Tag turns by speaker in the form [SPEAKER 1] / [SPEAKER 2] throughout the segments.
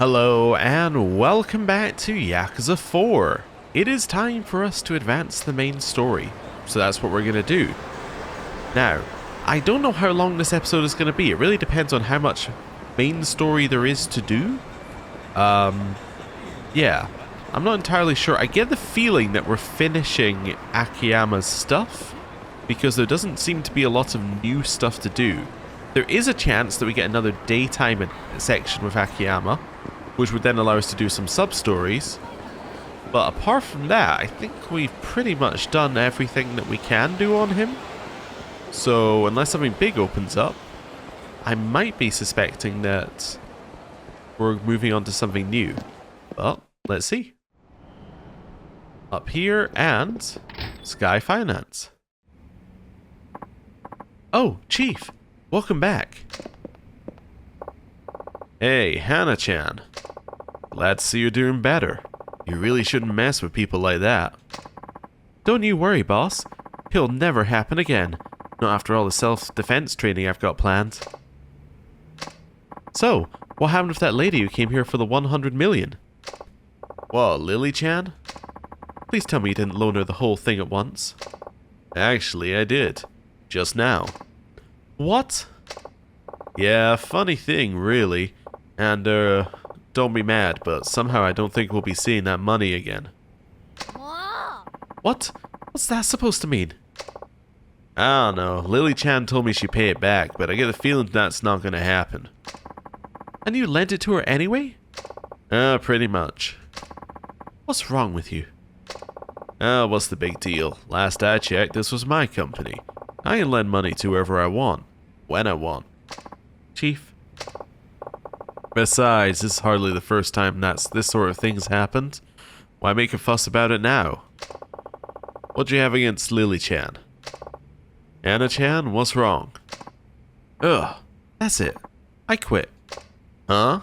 [SPEAKER 1] Hello and welcome back to Yakuza 4. It is time for us to advance the main story, so that's what we're going to do. Now, I don't know how long this episode is going to be. It really depends on how much main story there is to do. Yeah, I'm not entirely sure. I get the feeling that we're finishing Akiyama's stuff, because there doesn't seem to be a lot of new stuff to do. There is a chance that we get another daytime section with Akiyama, which would then allow us to do some sub-stories. But apart from that, I think we've pretty much done everything that we can do on him. So unless something big opens up, I might be suspecting that we're moving on to something new. But let's see. Up here and Sky Finance. Oh, Chief, welcome back. Hey, Hana-chan. Glad to see you're doing better. You really shouldn't mess with people like that. Don't you worry, boss. It'll never happen again. Not after all the self-defense training I've got planned. So, what happened with that lady who came here for the 100 million? What, Lily-chan? Please tell me you didn't loan her the whole thing at once. Actually, I did. Just now. What? Yeah, funny thing, really. And, don't be mad, but somehow I don't think we'll be seeing that money again. What? What's that supposed to mean? I don't know. Lily-chan told me she'd pay it back, but I get the feeling that's not gonna happen. And you lent it to her anyway? Pretty much. What's wrong with you? What's the big deal? Last I checked, this was my company. I can lend money to whoever I want, when I want. Chief? Besides, this is hardly the first time this sort of thing's happened. Why make a fuss about it now? What do you have against Lily-chan? Anna-chan, what's wrong? Ugh, that's it. I quit. Huh?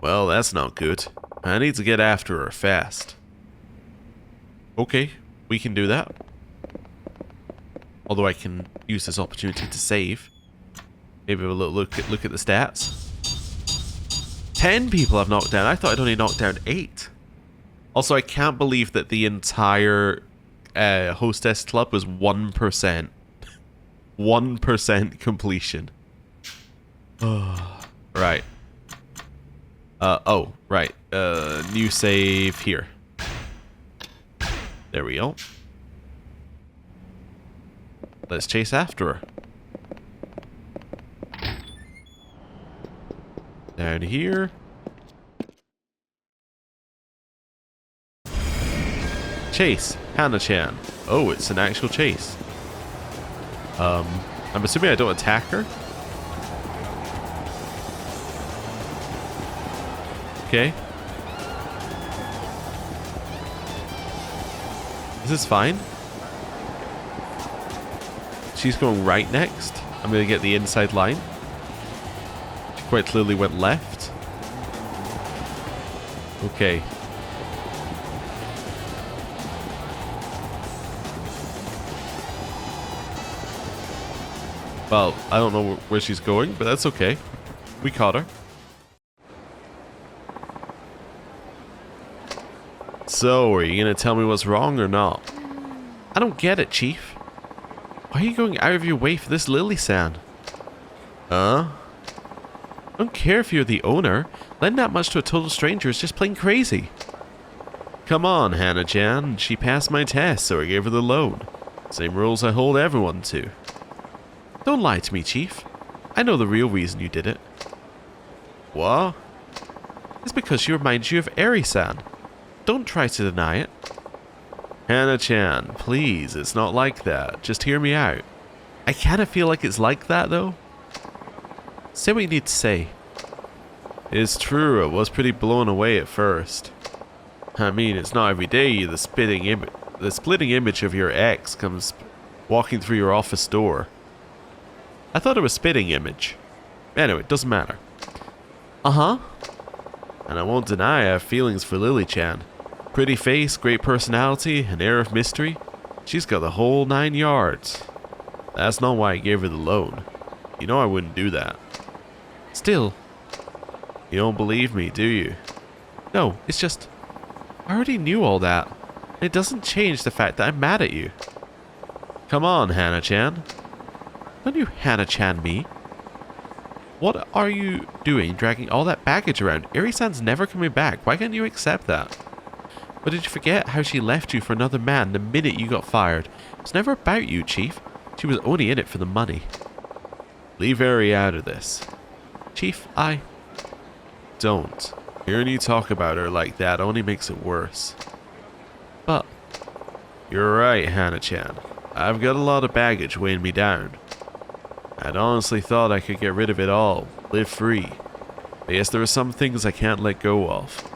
[SPEAKER 1] Well, that's not good. I need to get after her fast. Okay, we can do that. Although I can use this opportunity to save. Maybe have a look at the stats. 10 people I've knocked down. I thought I'd only knocked down 8. Also, I can't believe that the entire hostess club was 1%. 1% completion. Right. Oh, right. New save here. There we go. Let's chase after her. Down here. Chase. Hana-chan. Oh, it's an actual chase. I'm assuming I don't attack her. Okay. This is fine. She's going right next. I'm going to get the inside line. She quite clearly went left. Okay. Well, I don't know where she's going, but that's okay. We caught her. So, are you going to tell me what's wrong or not? I don't get it, Chief. Why are you going out of your way for this Lily-san? Huh? I don't care if you're the owner. Lending that much to a total stranger is just plain crazy. Come on, Hana-chan. She passed my test, so I gave her the loan. Same rules I hold everyone to. Don't lie to me, Chief. I know the real reason you did it. What? It's because she reminds you of Eri-san. Don't try to deny it. Hana-chan, please, it's not like that. Just hear me out. I kind of feel like it's like that, though. Say what you need to say. It's true, I was pretty blown away at first. I mean, it's not every day the splitting image of your ex comes walking through your office door. I thought it was spitting image. Anyway, it doesn't matter. Uh-huh. And I won't deny I have feelings for Lily-chan. Pretty face, great personality, an air of mystery. She's got the whole 9 yards. That's not why I gave her the loan. You know I wouldn't do that. Still, You don't believe me, do you? No, it's just... I already knew all that. It doesn't change the fact that I'm mad at you. Come on, Hana-chan. Don't you Hana-chan me. What are you doing dragging all that baggage around? Eri-san's never coming back. Why can't you accept that? But did you forget how she left you for another man the minute you got fired? It's never about you, Chief. She was only in it for the money. Leave Eri out of this. Chief, I... Don't. Hearing you talk about her like that only makes it worse. But... You're right, Hana-chan. I've got a lot of baggage weighing me down. I'd honestly thought I could get rid of it all, live free. But yes, there are some things I can't let go of.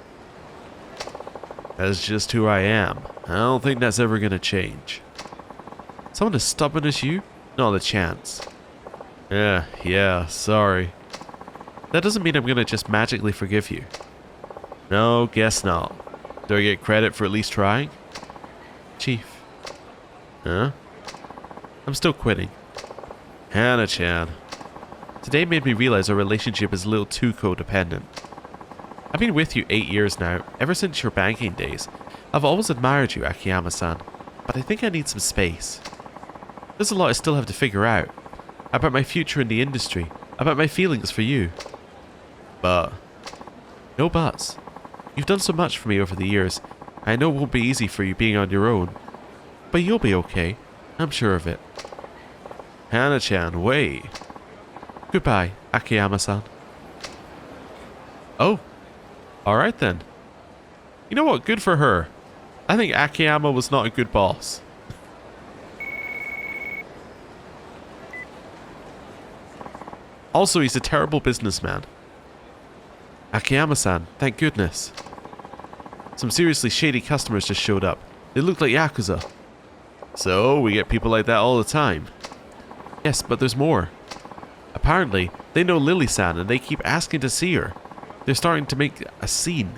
[SPEAKER 1] That's just who I am. I don't think that's ever gonna change. Someone as stubborn as you? Not a chance. Yeah, sorry. That doesn't mean I'm gonna just magically forgive you. No, guess not. Do I get credit for at least trying? Chief. Huh? I'm still quitting. Hana-chan. Today made me realize our relationship is a little too codependent. I've been with you 8 years now, ever since your banking days. I've always admired you, Akiyama-san, but I think I need some space. There's a lot I still have to figure out. About my future in the industry, about my feelings for you. But... No buts. You've done so much for me over the years. I know it won't be easy for you being on your own. But you'll be okay. I'm sure of it. Hana-chan, wait. Goodbye, Akiyama-san. Oh. Alright then. You know what? Good for her. I think Akiyama was not a good boss. Also, he's a terrible businessman. Akiyama-san, thank goodness. Some seriously shady customers just showed up. They look like Yakuza. So, we get people like that all the time. Yes, but there's more. Apparently, they know Lily-san and they keep asking to see her. They're starting to make a scene.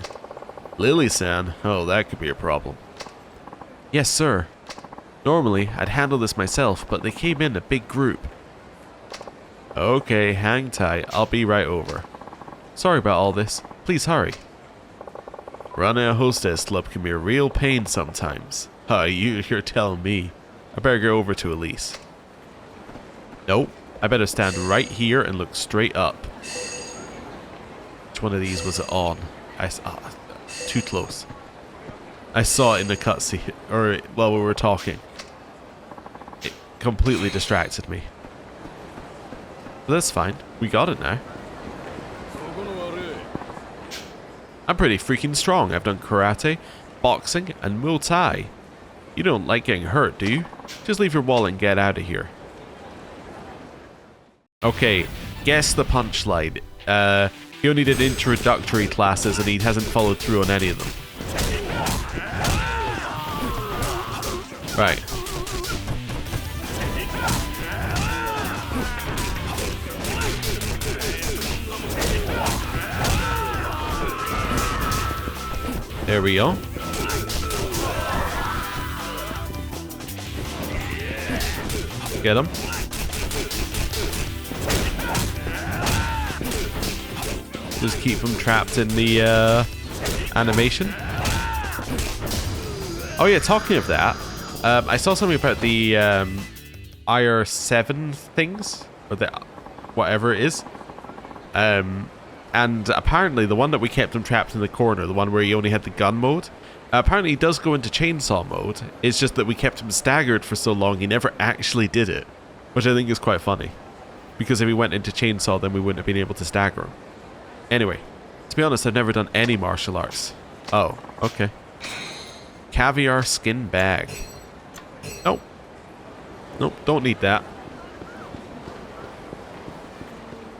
[SPEAKER 1] Lily-san? Oh, that could be a problem. Yes, sir. Normally, I'd handle this myself, but they came in a big group. Okay, hang tight. I'll be right over. Sorry about all this. Please hurry. Running a hostess club can be a real pain sometimes. You're telling me. I better go over to Elise. Nope. I better stand right here and look straight up. Which one of these was it on? Too close. I saw it in the cutscene, or while we were talking. It completely distracted me. But that's fine. We got it now. I'm pretty freaking strong. I've done karate, boxing, and Muay Thai. You don't like getting hurt, do you? Just leave your wallet and get out of here. Okay, guess the punchline. He only did introductory classes and he hasn't followed through on any of them. Right. There we go. Get him. Just keep him trapped in the animation. Oh yeah, talking of that, I saw something about the IR7 things, or the whatever it is. And apparently the one that we kept him trapped in the corner, the one where he only had the gun mode, apparently he does go into chainsaw mode. It's just that we kept him staggered for so long he never actually did it, which I think is quite funny. Because if he went into chainsaw, then we wouldn't have been able to stagger him. Anyway, to be honest, I've never done any martial arts. Oh, okay. Caviar skin bag. Nope. Nope, don't need that.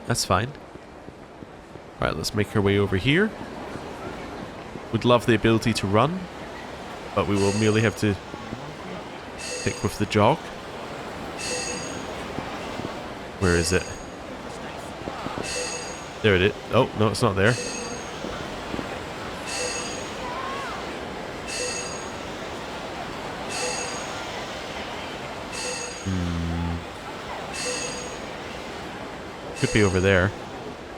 [SPEAKER 1] That's fine. Right, let's make our way over here. Would love the ability to run, but we will merely have to pick with the jog. Where is it? There it is. Oh, no, it's not there. Could be over there.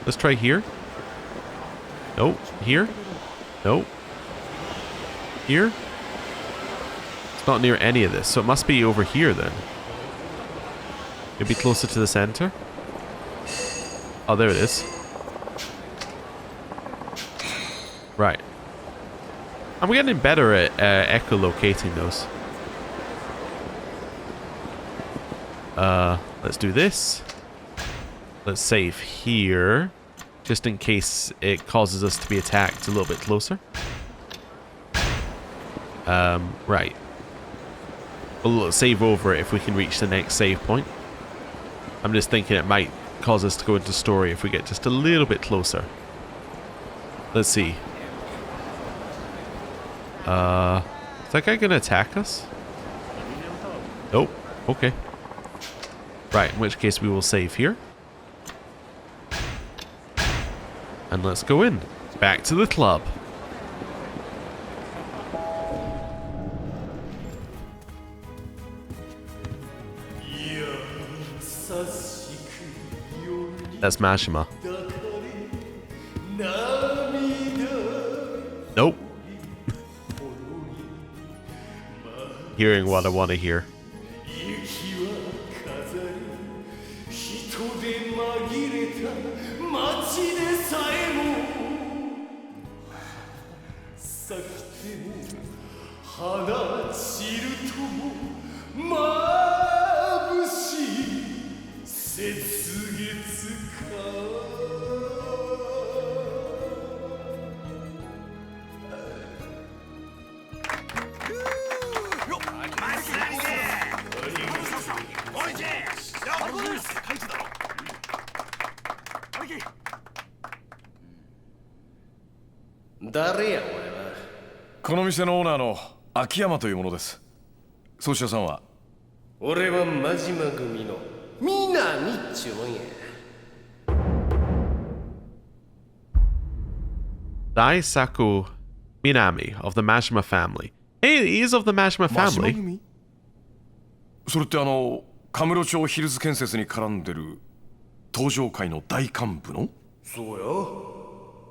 [SPEAKER 1] Let's try here. Nope. Here? Nope. Here? It's not near any of this, so it must be over here then. Maybe closer to the center? Oh, there it is. Right. I'm getting better at echolocating those. Let's do this. Let's save here. Just in case it causes us to be attacked a little bit closer. Right. We'll save over it if we can reach the next save point. I'm just thinking it might cause us to go into story if we get just a little bit closer. Let's see. Is that guy gonna attack us? Nope. Okay. Right, in which case we will save here. And let's go in. Back to the club. That's Mashima. Nope. Hearing what I want to hear.
[SPEAKER 2] 誰やお前は。
[SPEAKER 3] この店のオーナーの秋山というものです。宗師さんは？
[SPEAKER 2] 俺は真島組の南っちゅうもんや。
[SPEAKER 1] Daisaku Minami of the Mashima family. Hey, he is of the Mashima family.
[SPEAKER 3] それってカムロ町ヒルズ建設に絡んでる東上会の大幹部の？
[SPEAKER 2] そうよ。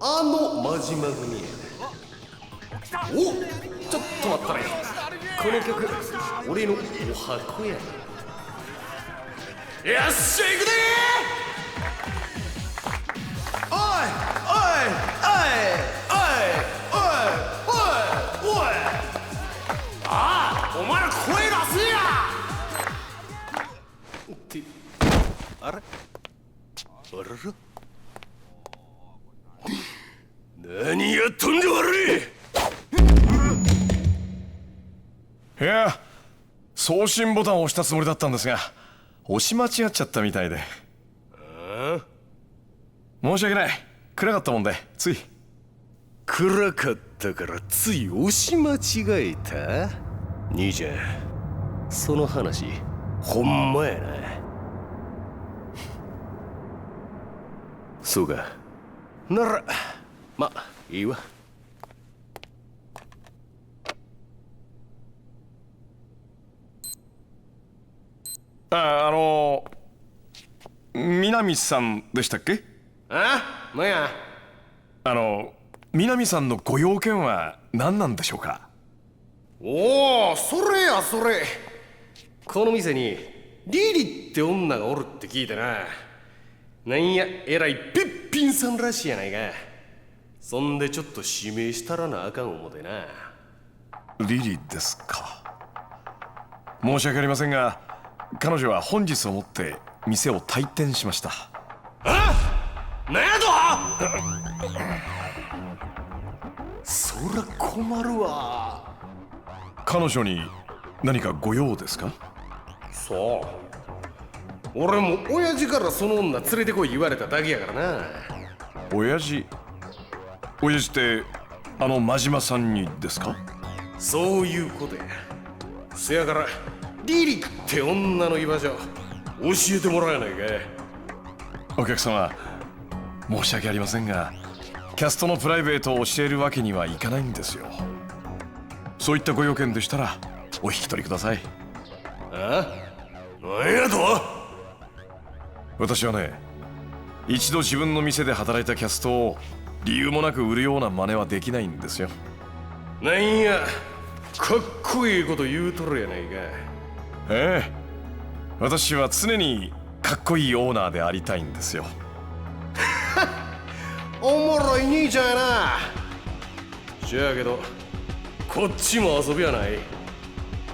[SPEAKER 2] 真島組や。お、ちょっと待ったね。この曲、俺のお箱や。よっしゃ行くでー。おいおいおいおいおいおいおい。ああ、お前ら声出せや。って、あれ？あらら。何やっとんで悪い。
[SPEAKER 3] いや、送信ボタンを押したつもりだったんですが、押し間違っちゃったみたいで。申し訳ない。暗かったもんで、つい。
[SPEAKER 2] 暗かったからつい押し間違えた？兄ちゃん、その話、ほんまやな。そうか。なら、まあ、いいわ。
[SPEAKER 3] 南さんでしたっけ？
[SPEAKER 2] あ？なんや？
[SPEAKER 3] 南さんのご用件は何なんでしょうか？
[SPEAKER 2] おお、それやそれ。この店にリリって女がおるって聞いてな。なんや、えらいべっぴんさんらしいやないか。そんでちょっと指名したらなあかん思てな。
[SPEAKER 3] リリですか。申し訳ありませんが、彼女は本日をもって店を退店しました。
[SPEAKER 2] あ？なんやと？そら困るわ。
[SPEAKER 3] 彼女に何かご用ですか？
[SPEAKER 2] そう。俺も親父からその女連れてこい言われただけやからな。
[SPEAKER 3] 親父？親父って真島さんにですか？
[SPEAKER 2] そういうことや。せやからリリって女の居場所教えてもらえないか。
[SPEAKER 3] お客様、申し訳ありませんが、キャストのプライベートを教えるわけにはいかないんですよ。そういったご用件でしたらお引き取りください。
[SPEAKER 2] あ？なんやと？
[SPEAKER 3] 私はね、一度自分の店で働いたキャストを理由もなく売るような真似はできないんですよ。
[SPEAKER 2] なんやかっこいいこと言うとるやないか。
[SPEAKER 3] ええ、私は常にかっこいいオーナーでありたいんですよ。
[SPEAKER 2] おもろい兄ちゃんやな。じゃあけどこっちも遊びやない。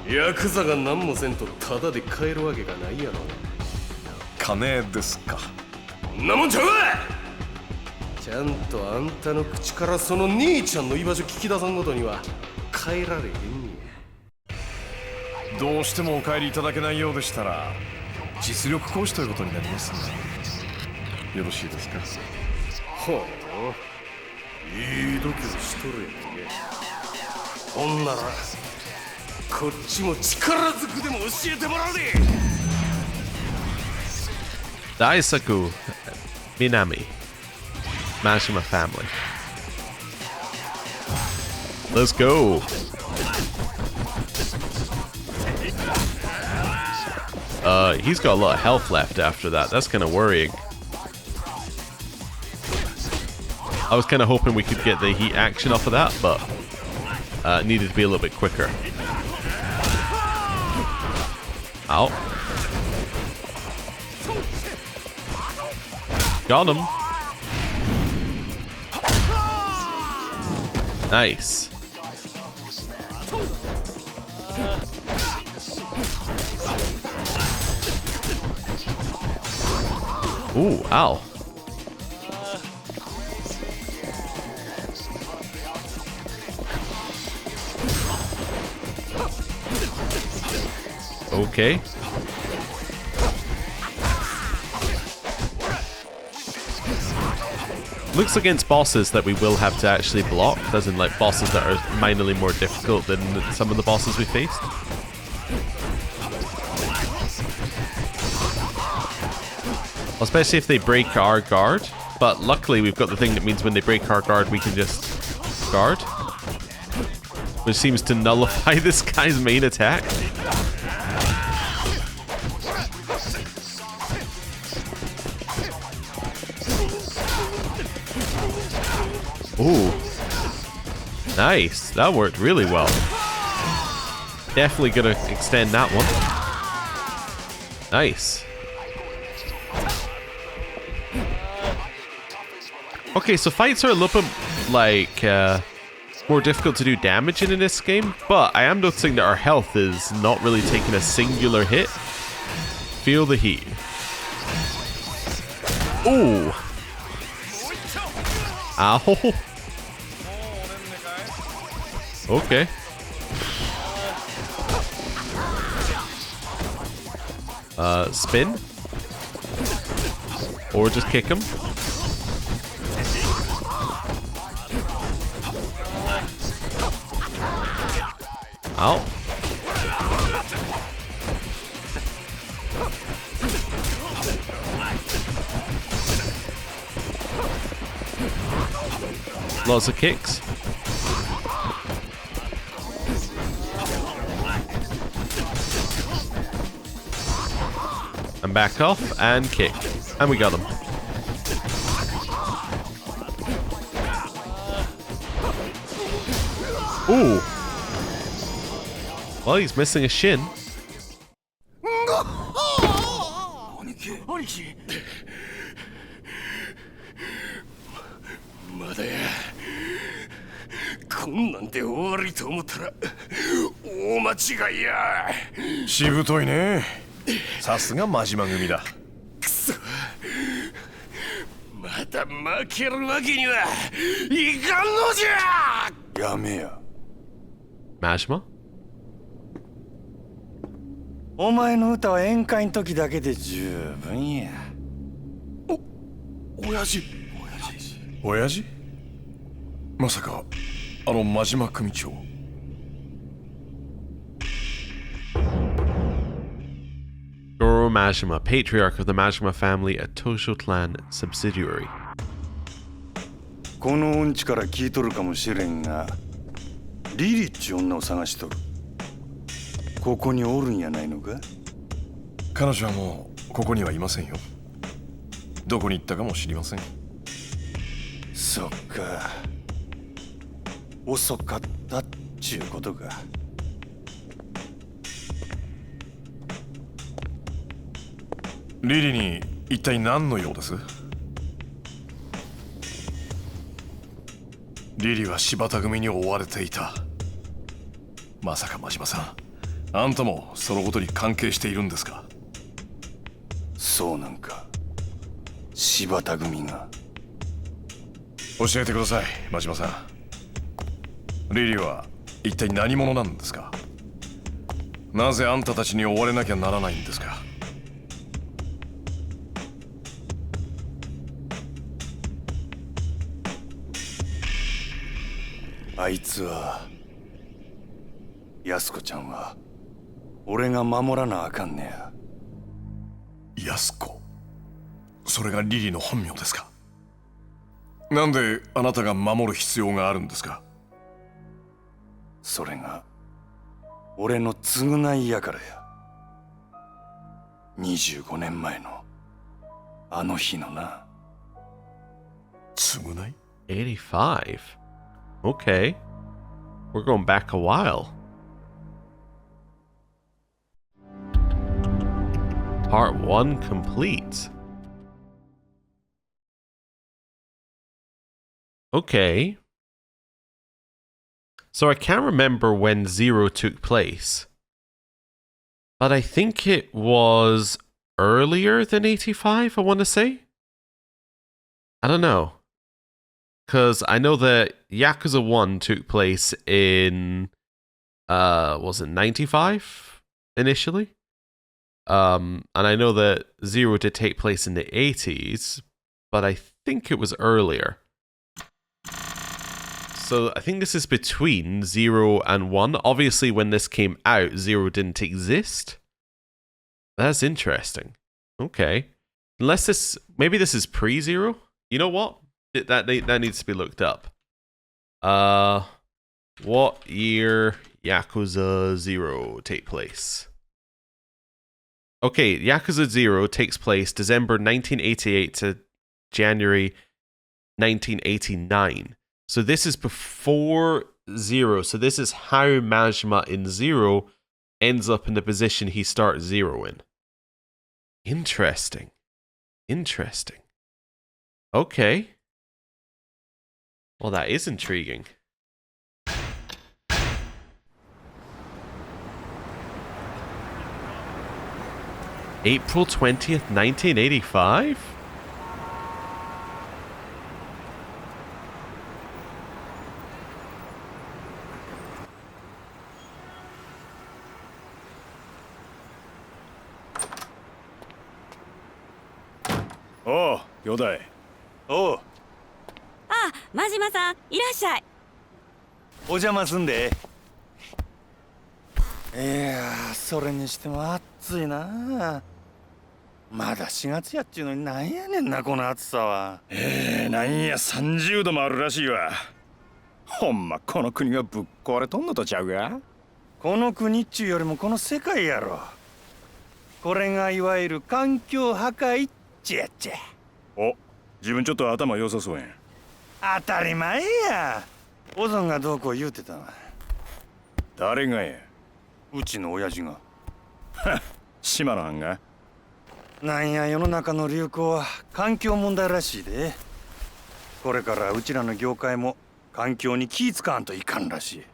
[SPEAKER 2] ヤクザが何もせんとタダで買えるわけがないやろ。
[SPEAKER 3] 金ですか。
[SPEAKER 2] んなもんちゃうわ。ちゃんとあんたの口からその兄ちゃんの居場所聞き出さんごとには変えられへんね
[SPEAKER 3] や。どうしてもお帰りいただけないようでしたら実力行使ということになりますね。よろしいですか。
[SPEAKER 2] ほう、いい度胸しとるやんけ。ほんならこっちも力ずくでも教えてもらうで。
[SPEAKER 1] Daisaku Minami, Mashima family. Let's go. He's got a lot of health left after that. That's kind of worrying. I was kind of hoping we could get the heat action off of that, but it needed to be a little bit quicker. Ow. Got him. Nice. Ooh, ow. Okay. Looks against bosses that we will have to actually block, as in like bosses that are minorly more difficult than some of the bosses we faced. Especially if they break our guard, but luckily we've got the thing that means when they break our guard we can just guard, which seems to nullify this guy's main attack. Ooh. Nice. That worked really well. Definitely gonna extend that one. Nice. Okay, so fights are a little bit like more difficult to do damage in this game, but I am noticing that our health is not really taking a singular hit. Feel the heat. Ooh. Ow. Okay. Spin. Or just kick him. Ow. Lots of kicks. And back off and kick. And we got him. Ooh. Well, he's missing a shin.
[SPEAKER 2] まだや。こんなんで終わりと思ったら大間違いや。
[SPEAKER 3] しぶといね。さすが真島組だ。
[SPEAKER 2] くそ。また負けるわけにはいかんのじゃ。
[SPEAKER 3] やめや。
[SPEAKER 1] Mashima?
[SPEAKER 4] お前の歌は宴会の時だけで十分や。
[SPEAKER 3] 親父。親父？まさかあの真島組長。
[SPEAKER 1] Goro Mashima, patriarch of the Mashima family, a Tosho clan subsidiary.
[SPEAKER 4] このうんちから聞いとるかもしれんが、リリっちゅう女を探しとる。ここにおるんやないのか？
[SPEAKER 3] 彼女はもうここにはいませんよ。どこに行ったかも知りません。
[SPEAKER 4] そっか。遅かったっちゅうことか。
[SPEAKER 3] リリに一体何の用です？リリは柴田組に追われていた。まさか真島さん、あんたもそのことに関係しているんですか？
[SPEAKER 4] そうなんか。柴田組が。
[SPEAKER 3] 教えてください、真島さん。リリは一体何者なんですか？なぜあんたたちに追われなきゃならないんですか？
[SPEAKER 4] あいつは、安子ちゃんは俺が守らなあかんねや。
[SPEAKER 3] 安子、それがリリの本名ですか？なんであなたが守る必要があるんですか？
[SPEAKER 4] それが俺の償いやからや。25年前のあの日のな。
[SPEAKER 3] 償い？
[SPEAKER 1] 85. Okay. We're going back a while. Part 1 complete. Okay. So I can't remember when Zero took place. But I think it was earlier than 85, I want to say. I don't know. Because I know that Yakuza 1 took place in, was it 95 initially? And I know that 0 did take place in the 80s, but I think it was earlier. So I think this is between 0 and 1. Obviously, when this came out, 0 didn't exist. That's interesting. Okay. Unless this, maybe this is pre-0? You know what? That needs to be looked up. What year Yakuza 0 take place? Okay, Yakuza 0 takes place December 1988 to January 1989. So this is before 0. So this is how Majima in 0 ends up in the position he starts 0 in. Interesting. Interesting. Okay. Well, that is intriguing. April 20th, 1985?
[SPEAKER 3] Oh, 兄弟。
[SPEAKER 4] おう、
[SPEAKER 5] あ、真島さん、いらっしゃい。
[SPEAKER 4] お邪魔すんで。いやー、それにしても暑いな。まだ4月やっちゅうのになんやねんな、この暑さは。
[SPEAKER 3] なんや30度もあるらしいわ。ほんまこの国がぶっ壊れとんのとちゃうが？
[SPEAKER 4] この国っちゅうよりもこの世界やろ。これがいわゆる環境破壊っちやっちゃ。
[SPEAKER 3] お、自分ちょっと頭良さそうやん。
[SPEAKER 4] 当たり前や。オゾンがどうこう言うてたわ。
[SPEAKER 3] 誰がや？
[SPEAKER 4] うちの親父が。
[SPEAKER 3] 島の藩が？
[SPEAKER 4] なんや世の中の流行は環境問題らしいで。これからうちらの業界も環境に気ぃ使わんといかんらしい。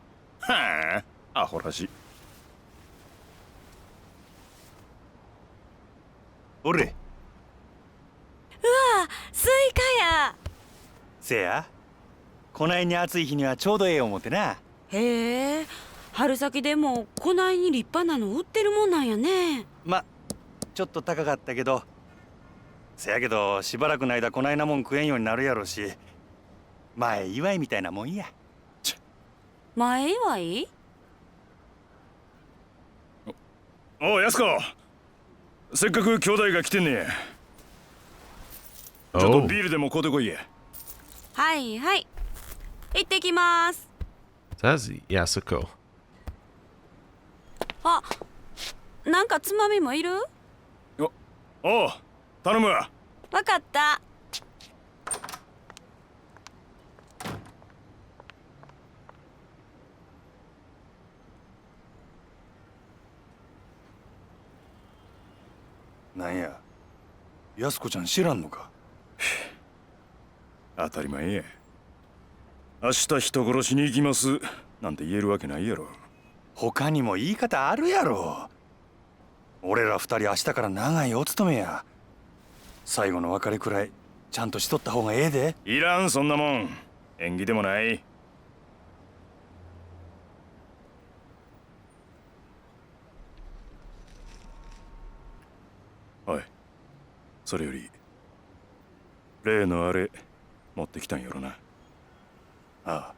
[SPEAKER 3] はあ、アホらしい。
[SPEAKER 4] おれ。
[SPEAKER 5] うわ、スイカや。
[SPEAKER 4] せや。こないに暑い日にはちょうどええ思ってな。
[SPEAKER 5] へえ、春先でもこないに立派なの売ってるもんなんやね。
[SPEAKER 4] ま、ちょっと高かったけど。せやけどしばらくの間こないなもん食えんようになるやろし。前祝いみたいなもんや。
[SPEAKER 5] 前祝い？
[SPEAKER 3] おう、安子。せっかく兄弟が来てんねや。ちょっとビールでも買うてこいや。
[SPEAKER 5] はいはい。行ってきます。
[SPEAKER 1] Says Yasuko.
[SPEAKER 5] あ、なんかつまみもいる？
[SPEAKER 3] おう、頼むわ。
[SPEAKER 5] わかった。
[SPEAKER 4] なんや、安子ちゃん知らんのか。
[SPEAKER 3] 当たり前や。明日人殺しに行きますなんて言えるわけないやろ。
[SPEAKER 4] 他にも言い方あるやろ。俺ら二人明日から長いお勤めや。最後の別れくらいちゃんとしとった方がええで。
[SPEAKER 3] いらん、そんなもん。縁起でもない。おい、それより例のあれ持ってきたんやろな。
[SPEAKER 4] ああ。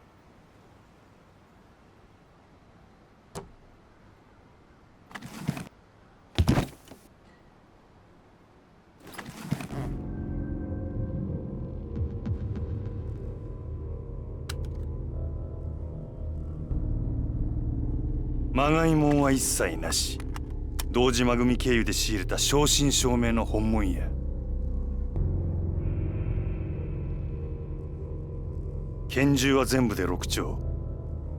[SPEAKER 4] まがいもんは一切なし。堂島組経由で仕入れた正真正銘の本物や。拳銃は全部で6丁。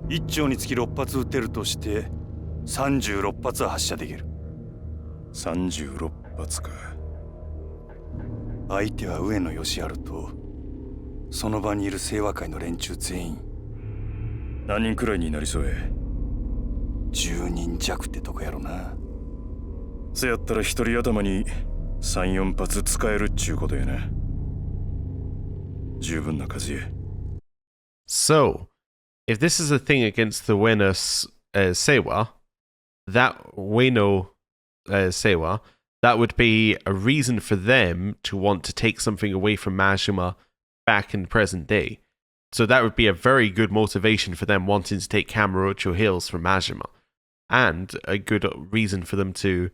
[SPEAKER 4] 1丁につき6発撃てるとして36発は発射できる。
[SPEAKER 3] 36発か。
[SPEAKER 4] 相手は上野義治とその場にいる清和会の連中全員。
[SPEAKER 3] 何人くらいになりそうや。
[SPEAKER 4] 10人弱ってとこやろな。
[SPEAKER 3] せやったら一人頭に3、4発使えるっちゅうことやな。十分な数や。
[SPEAKER 1] So, if this is a thing against the Ueno Seiwa, that Ueno Seiwa, that would be a reason for them to want to take something away from Majima back in the present day. So that would be a very good motivation for them wanting to take Kamurocho Hills from Majima. And a good reason for them to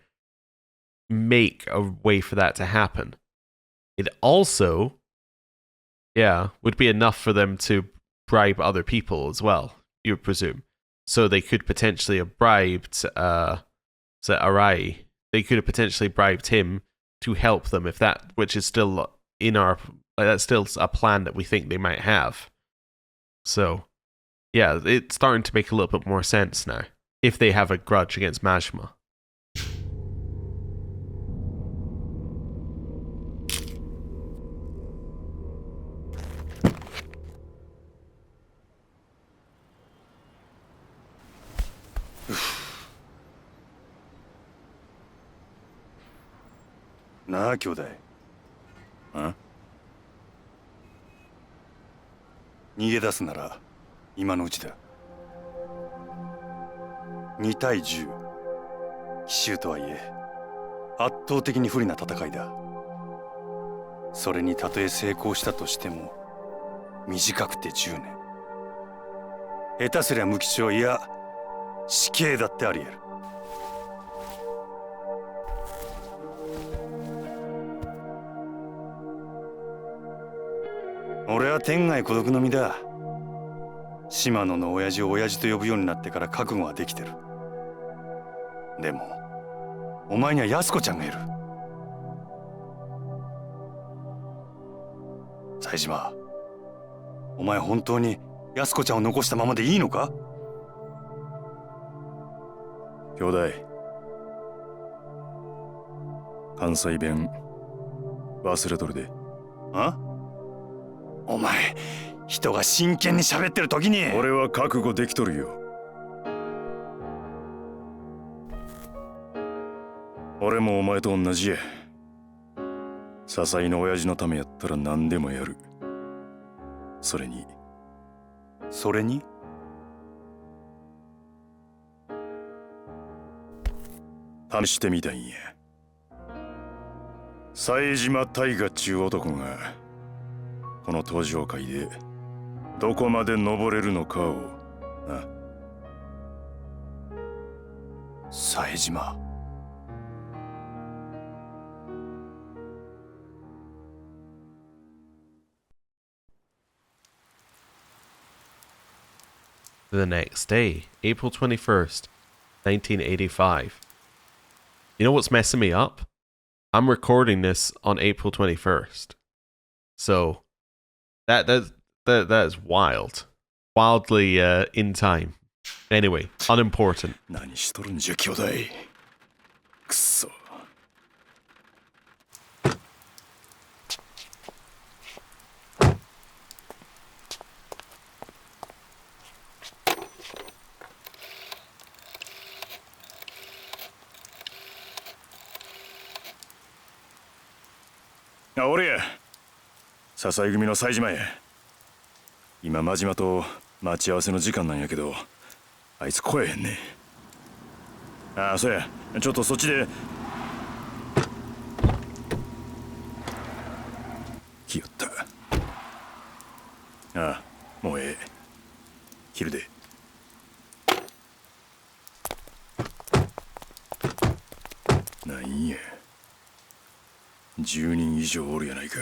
[SPEAKER 1] make a way for that to happen. It also, would be enough for them to bribe other people as well, you would presume. So they could potentially have bribed Arai. They could have potentially bribed him to help them, if that, which is still in our, that's still a plan that we think they might have. So, yeah, it's starting to make a little bit more sense now, if they have a grudge against Majima.
[SPEAKER 4] なあ兄弟。
[SPEAKER 3] あ？
[SPEAKER 4] 逃げ出すなら今のうちだ。2対10。奇襲とはいえ圧倒的に不利な戦いだ。それにたとえ成功したとしても短くて10年。下手すりゃ無期懲、いや死刑だってあり得る。俺は天涯孤独の身だ。島野の親父を親父と呼ぶようになってから覚悟はできてる。でもお前には安子ちゃんがいる。冴島、お前本当に安子ちゃんを残したままでいいのか？
[SPEAKER 3] 兄弟、関西弁忘れとるで。
[SPEAKER 4] あ？お前、人が真剣に喋ってる時に。
[SPEAKER 3] 俺は覚悟できとるよ。俺もお前と同じや。笹井の親父のためやったら何でもやる。それに試してみたいんや。冴島大河っちゅう男がこの登場界でどこまで登れるのかをな。
[SPEAKER 4] 冴島。
[SPEAKER 1] The next day, April 21st, 1985. You know what's messing me up? I'm recording this on April 21st. So, that is wild. Wildly in time. Anyway, unimportant.
[SPEAKER 3] 何しとるんじゃ兄弟。くそ。あ、俺や笹井組の冴島や。今真島と待ち合わせの時間なんやけど、あいつ来えへんね。ああ、そうや、ちょっとそっちで。来よった。ああ、もうええ。切るで。なんや、10人以上おるやないか。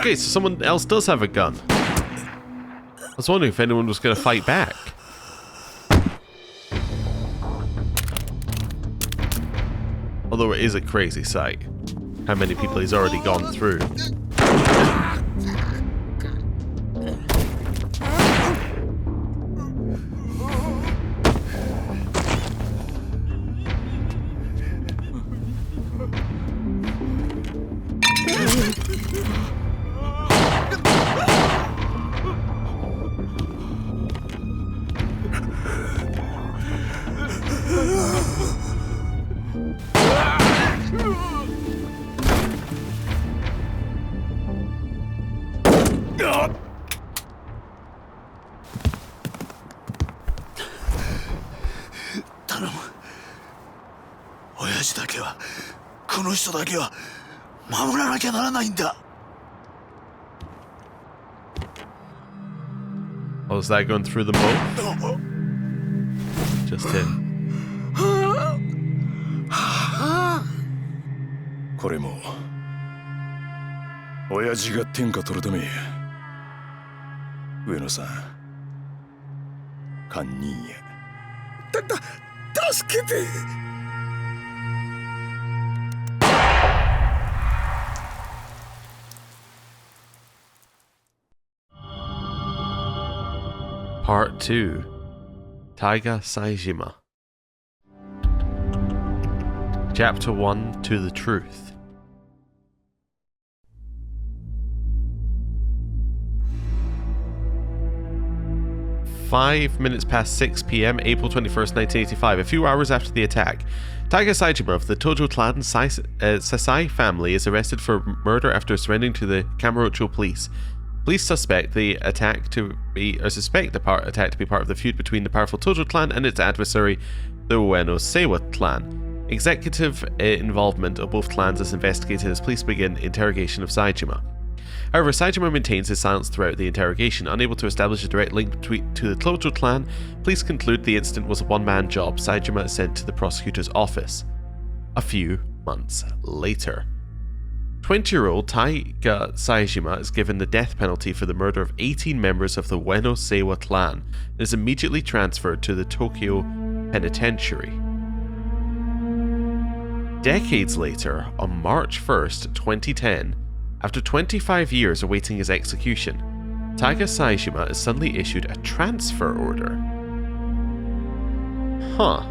[SPEAKER 1] Okay, so someone else does have a gun. I was wondering if anyone was going to fight back. Although it is a crazy sight. How many people he's already gone through. Oh, is that going through them both? Just him.
[SPEAKER 3] これも親父が天下取るためや。上野さん、堪忍や。助けて。
[SPEAKER 1] Part 2 Taiga Saejima Chapter 1 To the Truth. Five minutes past 6 p.m., April 21st, 1985, a few hours after the attack. Taiga Saejima of the Tojo clan Sasai family is arrested for murder after surrendering to the Kamurocho police. Police suspect the attack to be, or suspect the attack to be part of the feud between the powerful Tojo clan and its adversary, the Ueno Seiwa clan. Executive involvement of both clans is investigated as police begin interrogation of Saejima. However, Saejima maintains his silence throughout the interrogation. Unable to establish a direct link to the Tojo clan, police conclude the incident was a one-man job. Saejima is sent to the prosecutor's office. A few months later, 20-year-old Taiga Saejima is given the death penalty for the murder of 18 members of the Ueno Seiwa clan and is immediately transferred to the Tokyo Penitentiary. Decades later, on March 1st, 2010, after 25 years awaiting his execution, Taiga Saejima is suddenly issued a transfer order. Huh.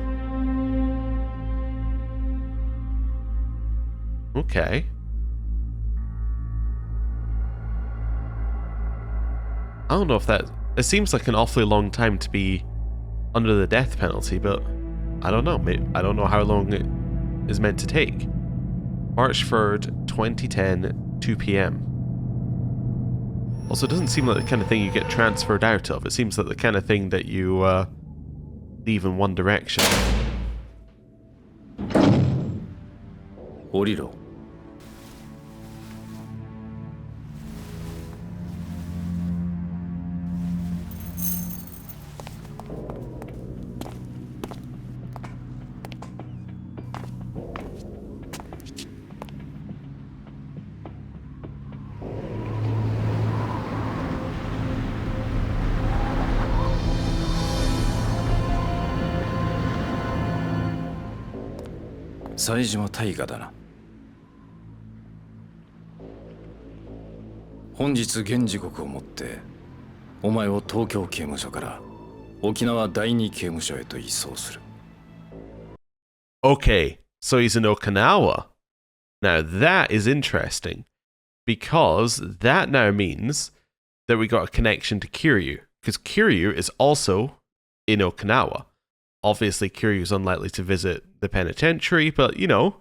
[SPEAKER 1] Okay. I don't know if that... It seems like an awfully long time to be under the death penalty, but I don't know. I don't know how long it is meant to take. March 3rd, 2010, 2 p.m. Also, it doesn't seem like the kind of thing you get transferred out of. It seems like the kind of thing that you leave in one direction.
[SPEAKER 4] 降りろ。冴島大河だな。本日現時刻をもってお前を東京刑務所から沖縄第二刑務所へと移送する。
[SPEAKER 1] Okay, so he's in Okinawa. Now that is interesting, because that now means that we got a connection to Kiryu, because Kiryu is also in Okinawa. Obviously, Kiryu's unlikely to visit the penitentiary, but, you know,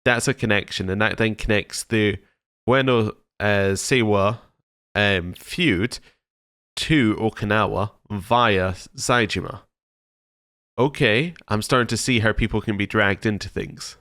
[SPEAKER 1] that's a connection, and that then connects the Ueno Seiwa feud to Okinawa via Saejima. Okay, I'm starting to see how people can be dragged into things.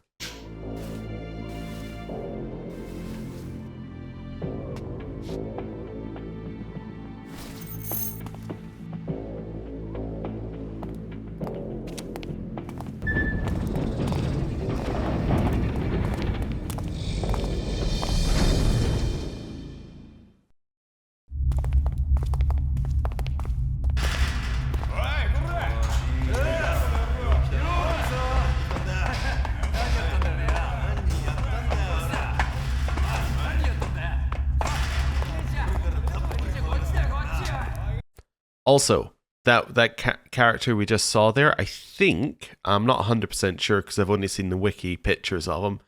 [SPEAKER 1] Also, that character we just saw there, I think, I'm not 100% sure because I've only seen the wiki pictures of him,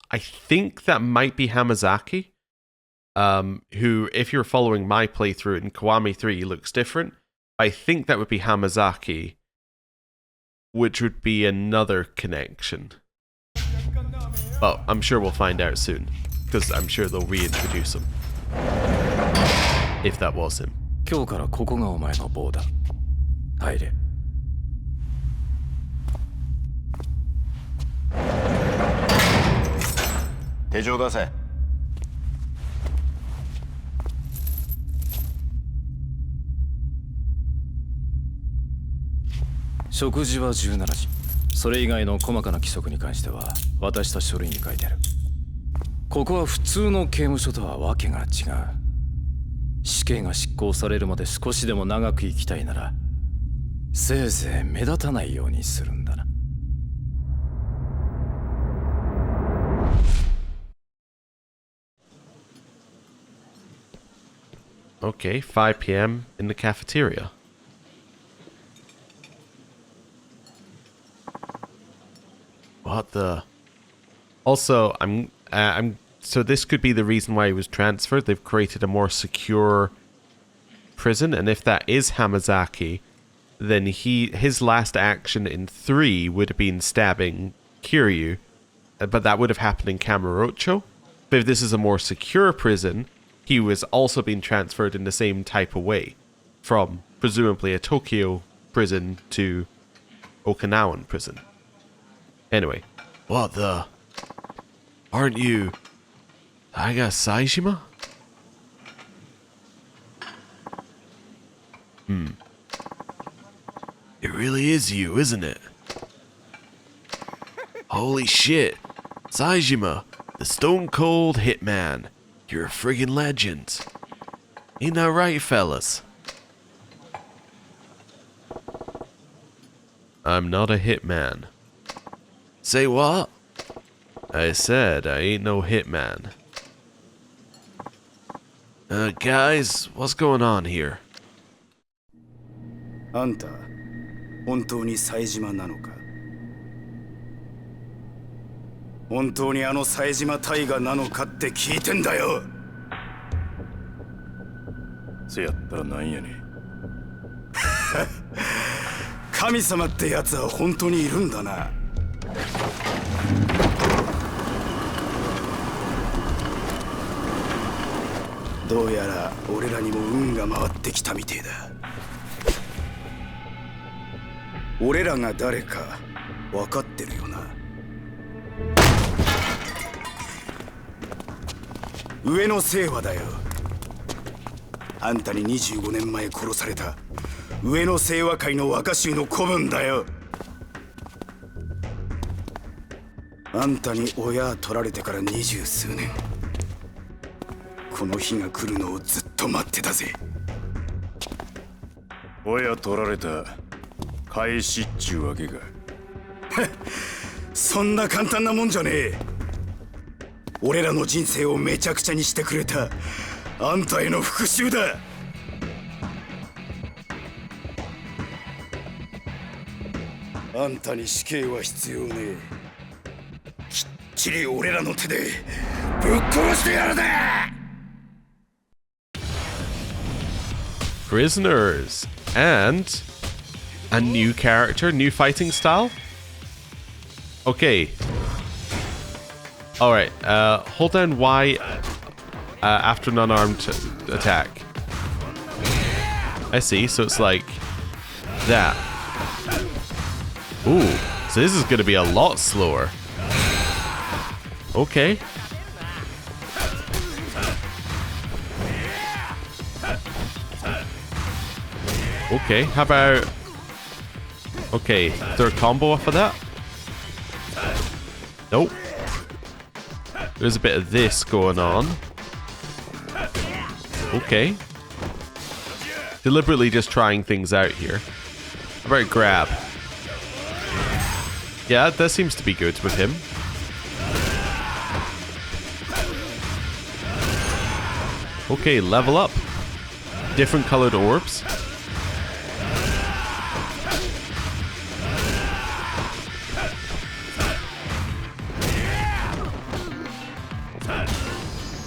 [SPEAKER 1] I think that might be Hamazaki, who, if you're following my playthrough in Kiwami 3, looks different. I think that would be Hamazaki, which would be another connection. But I'm sure we'll find out soon, because I'm sure they'll reintroduce him. If that was him.
[SPEAKER 4] 今日からここがお前の棒だ。入れ。
[SPEAKER 6] 手錠出せ。
[SPEAKER 4] 食事は17時。それ以外の細かな規則に関しては渡した書類に書いてある。ここは普通の刑務所とはわけが違う。死刑が執行されるまで少しでも長く生きたいなら、せいぜい目立たないようにするんだな。
[SPEAKER 1] Okay, 5 p.m. in the cafeteria. What the? Also, so this could be the reason why he was transferred. They've created a more secure prison, and if that is Hamazaki, then his last action in 3 would have been stabbing Kiryu, but that would have happened in Kamurocho. But if this is a more secure prison, he was also being transferred in the same type of way, from presumably a Tokyo prison to Okinawan prison. Anyway, what the? Aren't you Saga Saejima? It really is you, isn't it? Holy shit. Saejima, the stone cold hitman. You're a friggin' legend. Ain't that right, fellas? I'm not a hitman. Say what? I said I ain't no hitman. Guys, what's going on here?
[SPEAKER 6] あんた、本当に冴島なのか？本当にあの冴島大河なのかって聞いてんだよ。
[SPEAKER 3] せやったらなんやねん。
[SPEAKER 6] 神様ってやつは本当にいるんだな。どうやら俺らにも運が回ってきたみてえだ。俺らが誰か分かってるよな。上の清和だよ。あんたに25年前殺された上野清和会の若衆の子分だよ。あんたに親取られてから20数年、この日が来るのをずっと待ってたぜ。
[SPEAKER 3] 親取られた返しっちゅうわけか。
[SPEAKER 6] そんな簡単なもんじゃねえ。俺らの人生をめちゃくちゃにしてくれたあんたへの復讐だ。あんたに死刑は必要ねえ。きっちり俺らの手でぶっ殺してやるぜ。
[SPEAKER 1] Prisoners and a new character, new fighting style. Okay. All right. Hold down Y after an unarmed attack. I see. So it's like that. Ooh. So this is going to be a lot slower. Okay. Okay, how about... Okay, third combo off of that? Nope. There's a bit of this going on. Okay. Deliberately just trying things out here. How about grab? Yeah, that seems to be good with him. Okay, level up. Different colored orbs.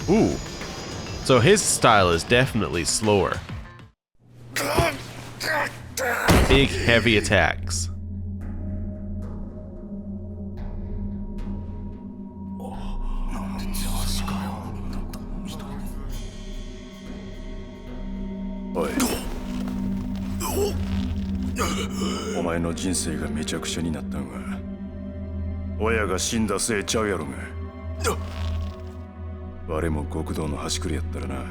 [SPEAKER 1] Ooh. So his style is definitely slower. Big, heavy attacks.
[SPEAKER 3] Oi. お前の人生がめちゃくちゃになったんは親が死んだせいちゃうやろが。我も極道の端くれやったらな。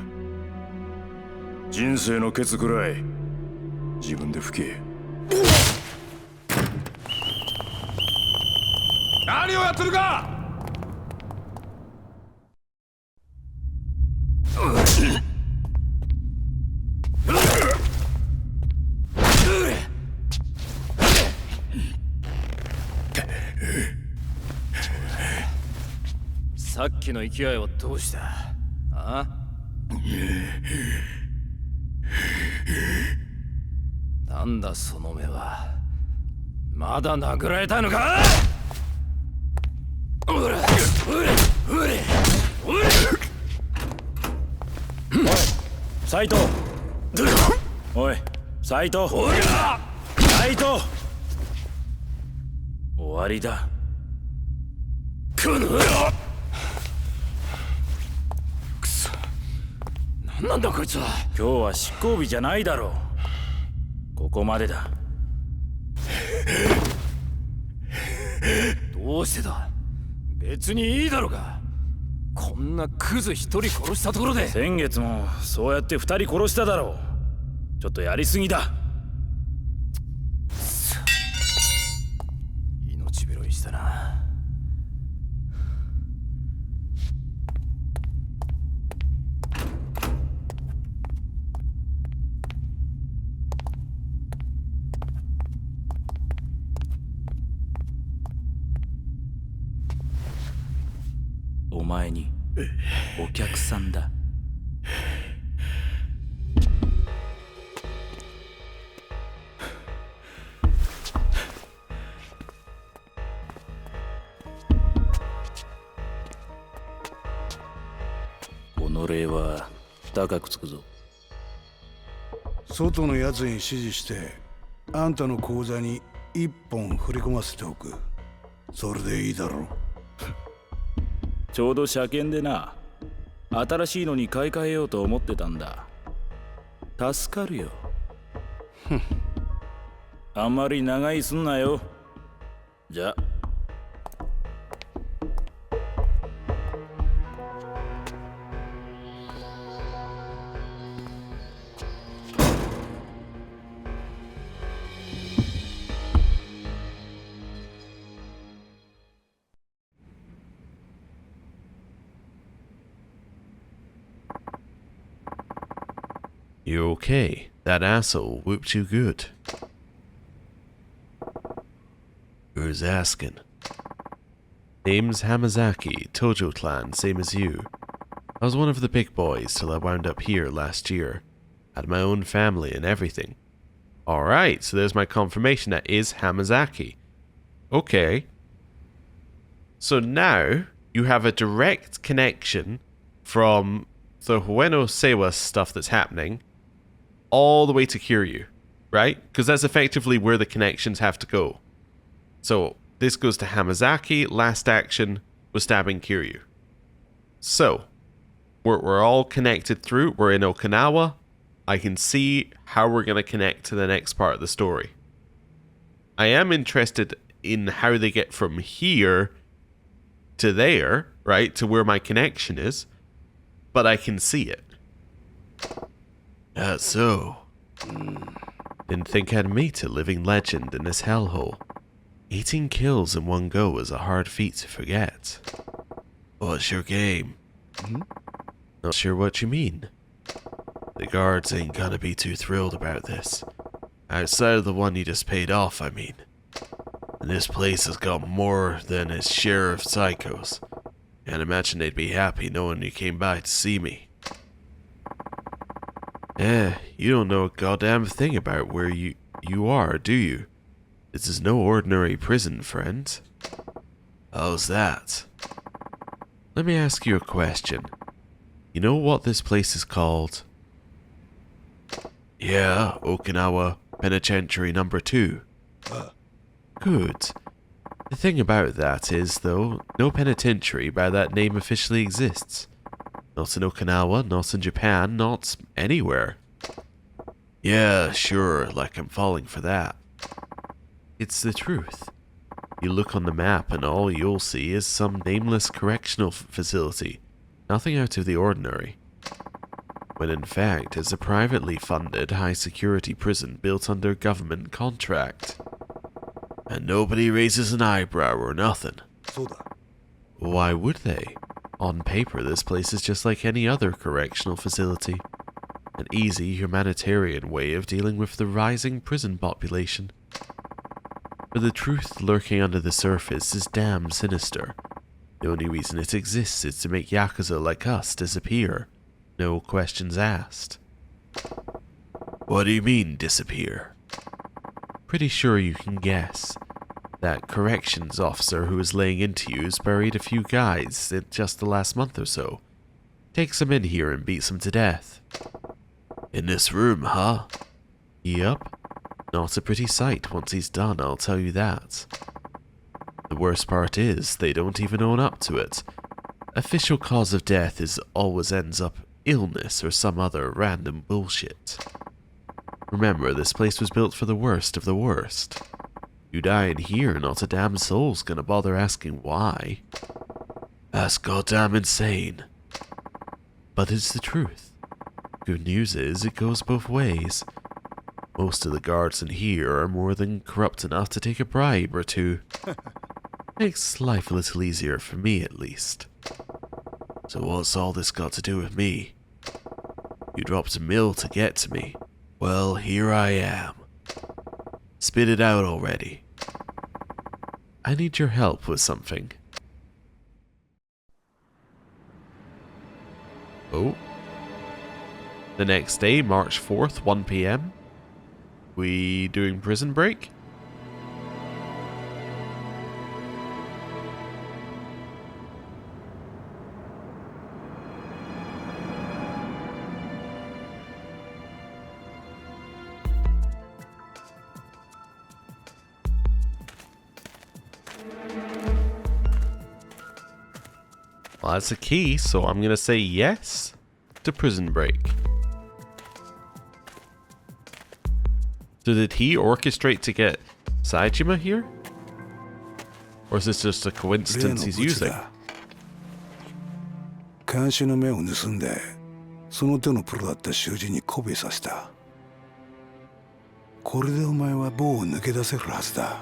[SPEAKER 3] 人生のケツくらい自分で吹け。何をやってるか。
[SPEAKER 7] さっきの勢いはどうした？あ？なんだその目は。まだ殴られたのか？おい、斉藤。おい、斉藤。斉藤。終わりだ。このなんだこいつは。
[SPEAKER 8] 今日は執行日じゃないだろう。ここまでだ。
[SPEAKER 7] どうしてだ。別にいいだろうが。こんなクズ一人殺したところで。
[SPEAKER 8] 先月もそうやって二人殺しただろう。ちょっとやりすぎだ。
[SPEAKER 7] 命拾いしたな。
[SPEAKER 8] お前にお客さんだ。己は高くつくぞ。
[SPEAKER 9] 外のやつに指示してあんたの口座に1本振り込ませておく。それでいいだろう。
[SPEAKER 8] ちょうど車検でな、新しいのに買い替えようと思ってたんだ。助かるよ。あんまり長居すんなよ。じゃ。
[SPEAKER 1] You okay? That asshole whooped you good. Who's asking? Name's Hamazaki, Tojo clan, same as you. I was one of the big boys till I wound up here last year. Had my own family and everything. Alright, so there's my confirmation that is Hamazaki. Okay. So now, you have a direct connection from the Hueno Sewa stuff that's happening all the way to Kiryu, right? Because that's effectively where the connections have to go. So, this goes to Hamazaki, last action was stabbing Kiryu. So, we're all connected through, we're in Okinawa. I can see how we're going to connect to the next part of the story. I am interested in how they get from here to there, right? To where my connection is. But I can see it. So. Didn't think I'd meet a living legend in this hellhole. 18 kills in one go is a hard feat to forget. What's your game? Not sure what you mean. The guards ain't gonna be too thrilled about this. Outside of the one you just paid off, I mean. And this place has got more than its share of psychos. Can't imagine they'd be happy knowing you came by to see me. You don't know a goddamn thing about where you are, do you? This is no ordinary prison, friend. How's that? Let me ask you a question. You know what this place is called? Yeah, Okinawa Penitentiary number 2. Good. The thing about that is, though, no penitentiary by that name officially exists. Not in Okinawa, not in Japan, not anywhere. Yeah, sure, like I'm falling for that. It's the truth. You look on the map and all you'll see is some nameless correctional facility. Nothing out of the ordinary. When in fact, it's a privately funded, high-security prison built under government contract. And nobody raises an eyebrow or nothing. Why would they? On paper, this place is just like any other correctional facility. An easy, humanitarian way of dealing with the rising prison population. But the truth lurking under the surface is damn sinister. The only reason it exists is to make Yakuza like us disappear. No questions asked. What do you mean, disappear? Pretty sure you can guess. That corrections officer who was laying into you has buried a few guys in just the last month or so. Takes them in here and beats them to death. In this room, huh? Yup. Not a pretty sight once he's done, I'll tell you that. The worst part is, they don't even own up to it. Official cause of death always ends up illness or some other random bullshit. Remember, this place was built for the worst of the worst. You die in here, not a damn soul's gonna bother asking why. That's goddamn insane. But it's the truth. Good news is, it goes both ways. Most of the guards in here are more than corrupt enough to take a bribe or two. Makes life a little easier for me, at least. So what's all this got to do with me? You dropped a mill to get to me. Well, here I am. Spit it out already. I need your help with something. Oh. The next day, March 4th, 1 PM. We doing prison break? Well, that's a key, so I'm gonna say yes to prison break. So did he orchestrate to get Saejima here? Or is this just a coincidence he's using?
[SPEAKER 9] 監視の目を盗んで、その手のプロだった囚人に媚びさせた。これでお前は棒を抜け出せるはずだ。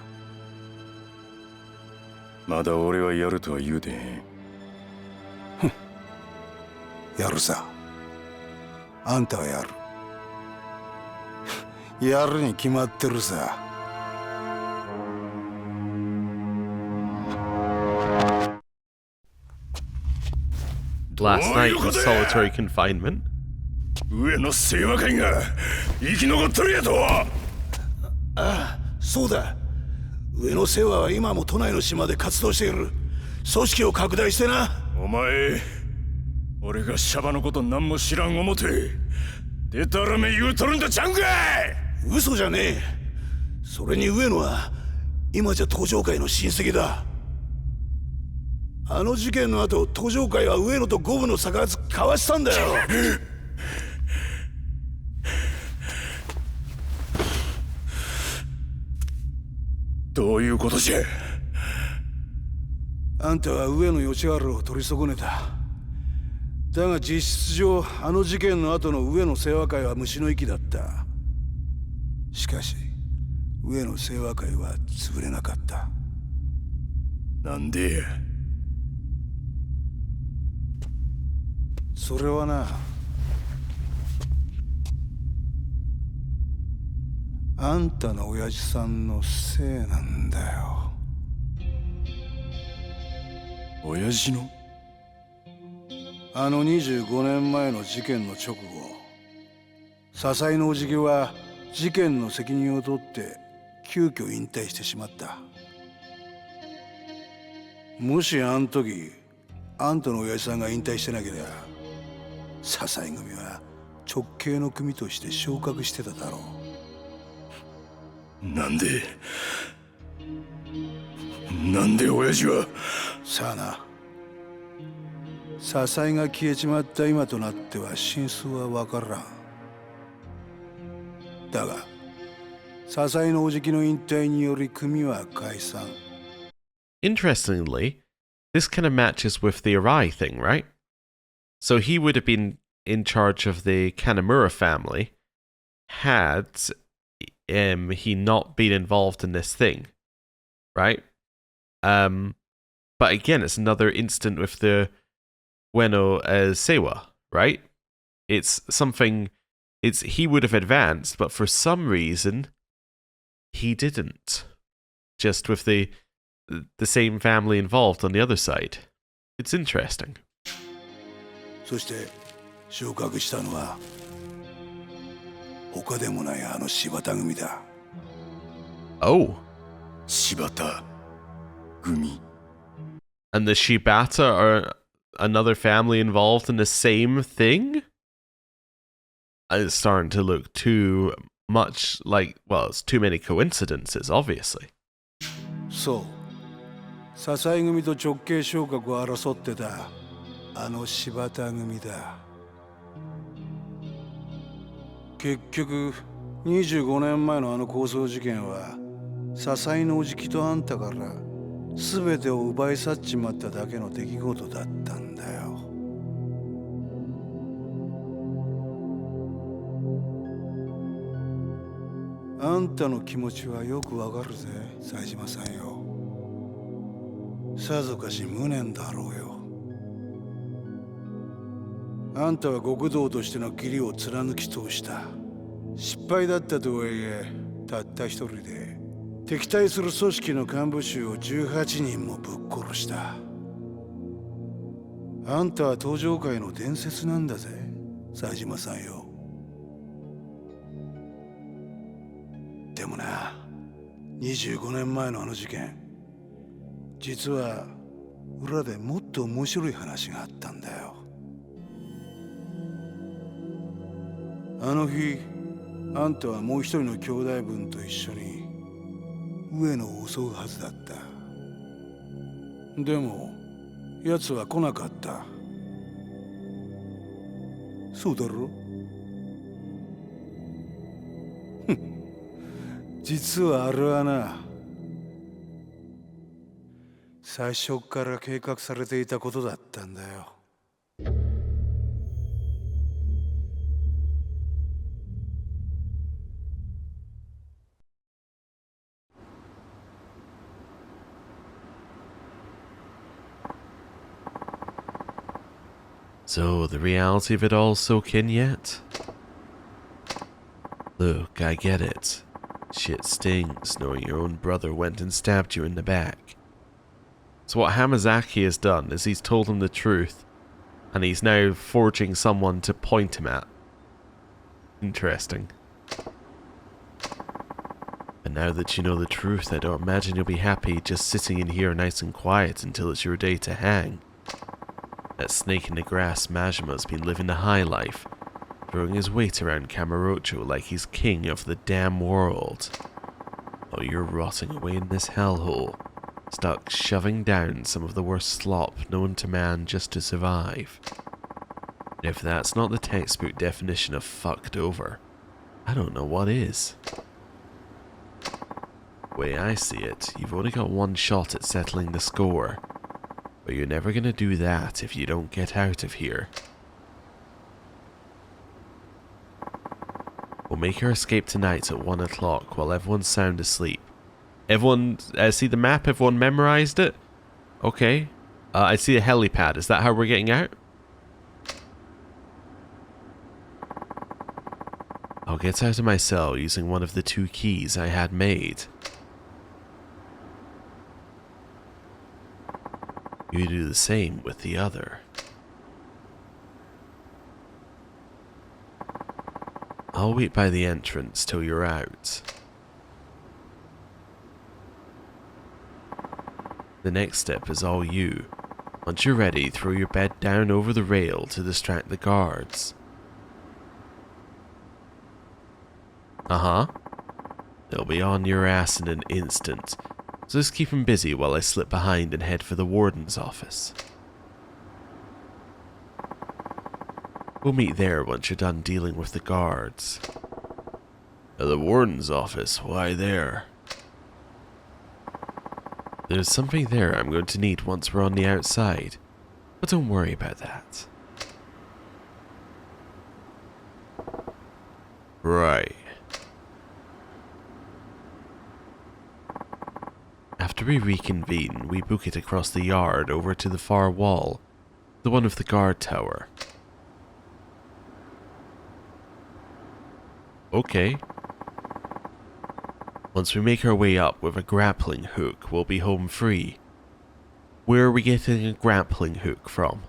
[SPEAKER 3] まだ俺はやるとは言うてへん。
[SPEAKER 9] やるさ。あんたはやる。やるに決まってるさ。
[SPEAKER 1] Last night in solitary confinement.
[SPEAKER 3] 上の清和会が生き残っとるやと。
[SPEAKER 9] ああ、そうだ。上野清和は今も都内の島で活動している。組織を拡大してな。
[SPEAKER 3] お前、俺がシャバのこと何も知らん思てでたらめ言うとるんだちゃうんかい。
[SPEAKER 9] 嘘じゃねえ。それに上野は今じゃ東上会の親戚だ。あの事件の後、東上会は上野と五分の差が交わしたんだよ。
[SPEAKER 3] どういうことじゃ。
[SPEAKER 9] あんたは上野義治を取り損ねた。だが実質上、あの事件の後の上野清和会は虫の息だった。しかし、上野清和会は潰れなかった。
[SPEAKER 3] なんでや。
[SPEAKER 9] それはな、あんたの親父さんのせいなんだよ。
[SPEAKER 3] 親父の？
[SPEAKER 9] あの25年前の事件の直後、笹井のおじきは事件の責任を取って急遽引退してしまった。もしあの時あんたの親父さんが引退してなければ、笹井組は直系の組として昇格してただろ
[SPEAKER 3] う。なんで親父は。
[SPEAKER 9] さあな。笹井が消えちまった今となっては真相は分からん。だが笹井のおじきの引退により組は解散。
[SPEAKER 1] Interestingly, this kind of matches with the Arai thing, right? So he would have been in charge of the Kanamura family had he not been involved in this thing, right? But again, it's another instant with the Ueno Seiwa, right? It's something. He would have advanced, but for some reason, he didn't. Just with the same family involved on the other side. It's interesting.
[SPEAKER 9] そして昇格したのは他でもないあの柴田組だ。
[SPEAKER 1] Oh.
[SPEAKER 3] 柴田組。
[SPEAKER 1] And the Shibata are another family involved in the same thing? It's starting to look too much like, well, it's too many coincidences, obviously.
[SPEAKER 9] そう。笹井組と直系昇格を争ってたあの柴田組だ。結局25年前のあの抗争事件は笹井のおじきとあんたから全てを奪い去っちまっただけの出来事だったんだよ。あんたの気持ちはよくわかるぜ、冴島さんよ。さぞかし無念だろうよ。あんたは極道としての義理を貫き通した。失敗だったとはいえ、たった一人で敵対する組織の幹部衆を18人もぶっ殺した。あんたは登場界の伝説なんだぜ、冴島さんよ。でもな、25年前のあの事件、実は裏でもっと面白い話があったんだよ。あの日、あんたはもう一人の兄弟分と一緒に上野を襲うはずだった。でも奴は来なかった。そうだろ？実はあれはな、最初から計画されていたことだったんだよ。
[SPEAKER 1] So, the reality of it all soak in yet? Look, I get it. Shit stings knowing your own brother went and stabbed you in the back. So what Hamazaki has done is he's told him the truth, and he's now forging someone to point him at. Interesting. But now that you know the truth, I don't imagine you'll be happy just sitting in here nice and quiet until it's your day to hang. That snake in the grass Majima's been living the high life, throwing his weight around Kamurocho like he's king of the damn world. While you're rotting away in this hellhole, stuck shoving down some of the worst slop known to man just to survive. And if that's not the textbook definition of fucked over, I don't know what is. The way I see it, you've only got one shot at settling the score. But you're never gonna do that if you don't get out of here. We'll make our escape tonight at 1 o'clock while everyone's sound asleep. Everyone, see the map? Everyone memorized it? Okay. I see a helipad. Is that how we're getting out? I'll get out of my cell using one of the 2 keys I had made. You do the same with the other. I'll wait by the entrance till you're out. The next step is all you. Once you're ready, throw your bed down over the rail to distract the guards. They'll be on your ass in an instant. So just keep him busy while I slip behind and head for the warden's office. We'll meet there once you're done dealing with the guards. At the warden's office? Why there? There's something there I'm going to need once we're on the outside, but don't worry about that. Right. After we reconvene, we book it across the yard over to the far wall, the one with the guard tower. Okay. Once we make our way up with a grappling hook, we'll be home free. Where are we getting a grappling hook from?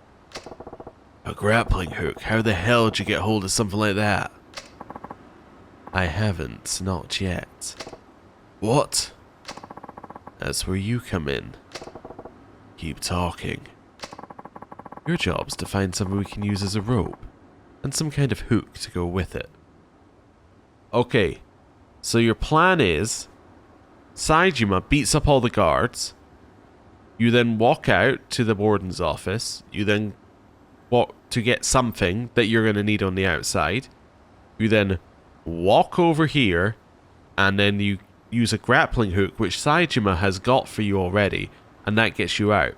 [SPEAKER 1] A grappling hook? How the hell did you get hold of something like that? I haven't, not yet. What? That's where you come in. Keep talking. Your job's to find something we can use as a rope, and some kind of hook to go with it. Okay, so your plan is, Saejima beats up all the guards, you then walk out to the warden's office, you then walk to get something that you're going to need on the outside, you then walk over here, and then you use a grappling hook, which Saejima has got for you already, and that gets you out.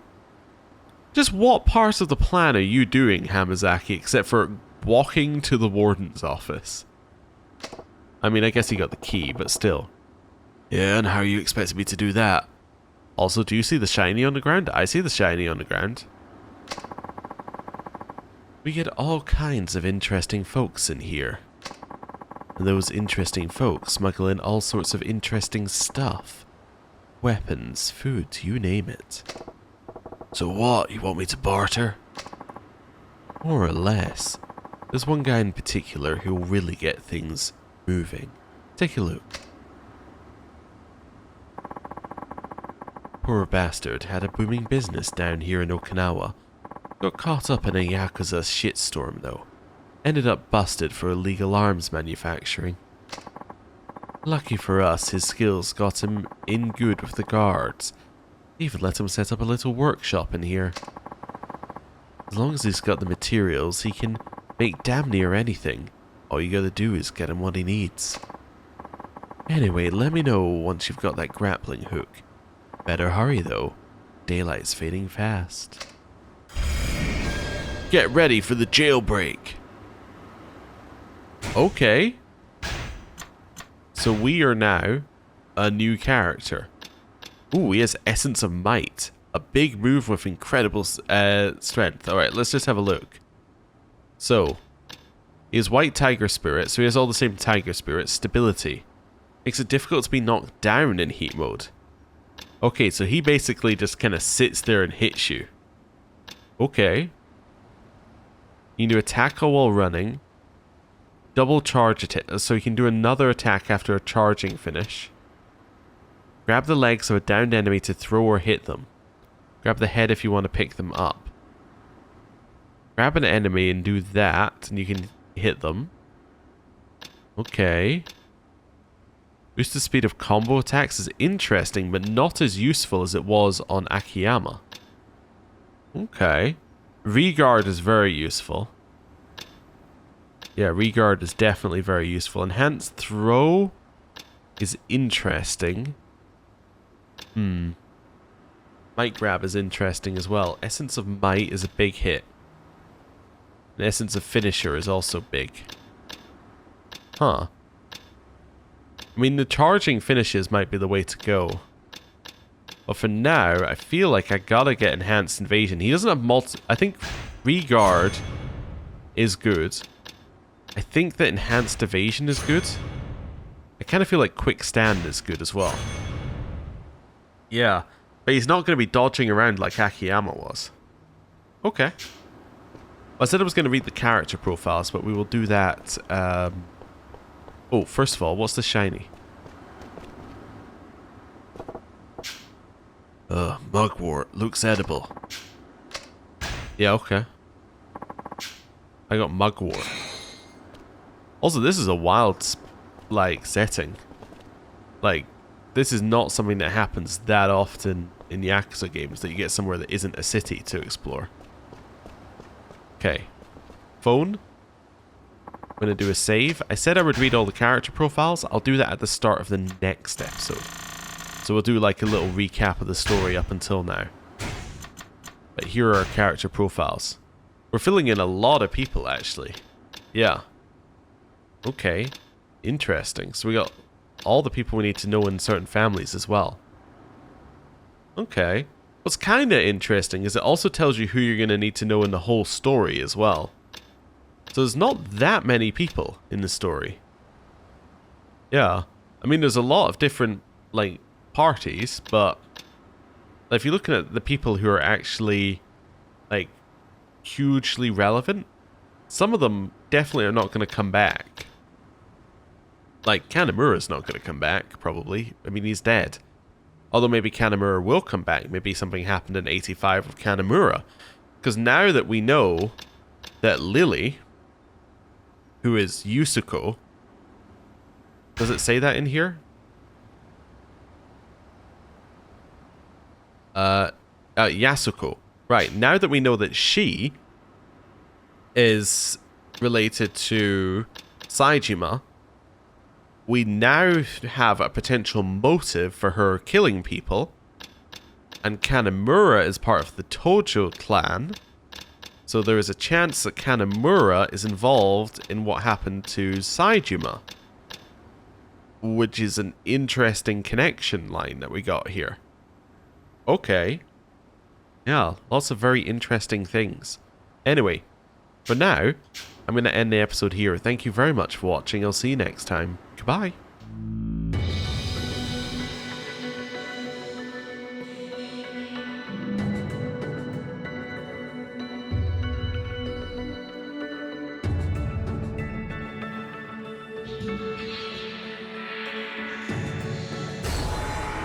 [SPEAKER 1] Just what parts of the plan are you doing, Hamazaki, except for walking to the warden's office? I mean, I guess he got the key, but still. Yeah, and how are you expecting me to do that? Also, do you see the shiny on the ground? I see the shiny on the ground. We get all kinds of interesting folks in here. And those interesting folks smuggle in all sorts of interesting stuff. Weapons, food, you name it. So what, you want me to barter? More or less. There's one guy in particular who'll really get things moving. Take a look. Poor bastard had a booming business down here in Okinawa. Got caught up in a Yakuza shitstorm though. Ended up busted for illegal arms manufacturing. Lucky for us, his skills got him in good with the guards. Even let him set up a little workshop in here. As long as he's got the materials, he can make damn near anything. All you gotta do is get him what he needs. Anyway, let me know once you've got that grappling hook. Better hurry though. Daylight's fading fast. Get ready for the jailbreak. Okay. So we are now a new character. Ooh, he has Essence of Might. A big move with incredible strength. Alright, let's just have a look. So, he has White Tiger Spirit, so he has all the same Tiger Spirit. Stability. Makes it difficult to be knocked down in heat mode. Okay, so he basically just kind of sits there and hits you. Okay. You can do attack while running. Double charge attack, so you can do another attack after a charging finish. Grab the legs of a downed enemy to throw or hit them. Grab the head if you want to pick them up. Grab an enemy and do that, and you can hit them. Okay. Boost the speed of combo attacks is interesting, but not as useful as it was on Akiyama. Okay. Regard is very useful. Yeah, regard is definitely very useful. Enhanced throw is interesting. Might grab is interesting as well. Essence of Might is a big hit. And Essence of Finisher is also big. Huh. I mean, the charging finishes might be the way to go. But for now, I feel like I gotta get Enhanced Invasion. He doesn't have I think Regard is good. I think that Enhanced Evasion is good. I kind of feel like Quick Stand is good as well. Yeah, but he's not going to be dodging around like Akiyama was. Okay. I said I was going to read the character profiles, but we will do that. Oh, first of all, what's the shiny? Mugwort. Looks edible. Yeah, okay. I got Mugwort. Also, this is a wild, like, setting. Like, this is not something that happens that often in Yakuza games, that you get somewhere that isn't a city to explore. Okay. Phone. I'm going to do a save. I said I would read all the character profiles. I'll do that at the start of the next episode. So we'll do like a little recap of the story up until now. But here are our character profiles. We're filling in a lot of people, actually. Yeah. Okay. Interesting. So we got all the people we need to know in certain families as well. Okay. What's kind of interesting is it also tells you who you're going to need to know in the whole story as well. So there's not that many people in the story. Yeah. I mean, there's a lot of different, like, parties, but if you're looking at the people who are actually, like, hugely relevant, some of them definitely are not going to come back. Like, Kanemaru's not going to come back, probably. I mean, he's dead. Although maybe Kanemaru will come back. Maybe something happened in 85 with Kanemaru. Because now that we know that Lily, who is Yusuko, does it say that in here? Yasuko. Right, now that we know that she is related to Saejima, we now have a potential motive for her killing people. And Kanemura is part of the Tojo clan. So there is a chance that Kanemura is involved in what happened to Saejima. Which is an interesting connection line that we got here. Okay. Yeah, lots of very interesting things. Anyway, for now, I'm going to end the episode here. Thank you very much for watching. I'll see you next time. Goodbye.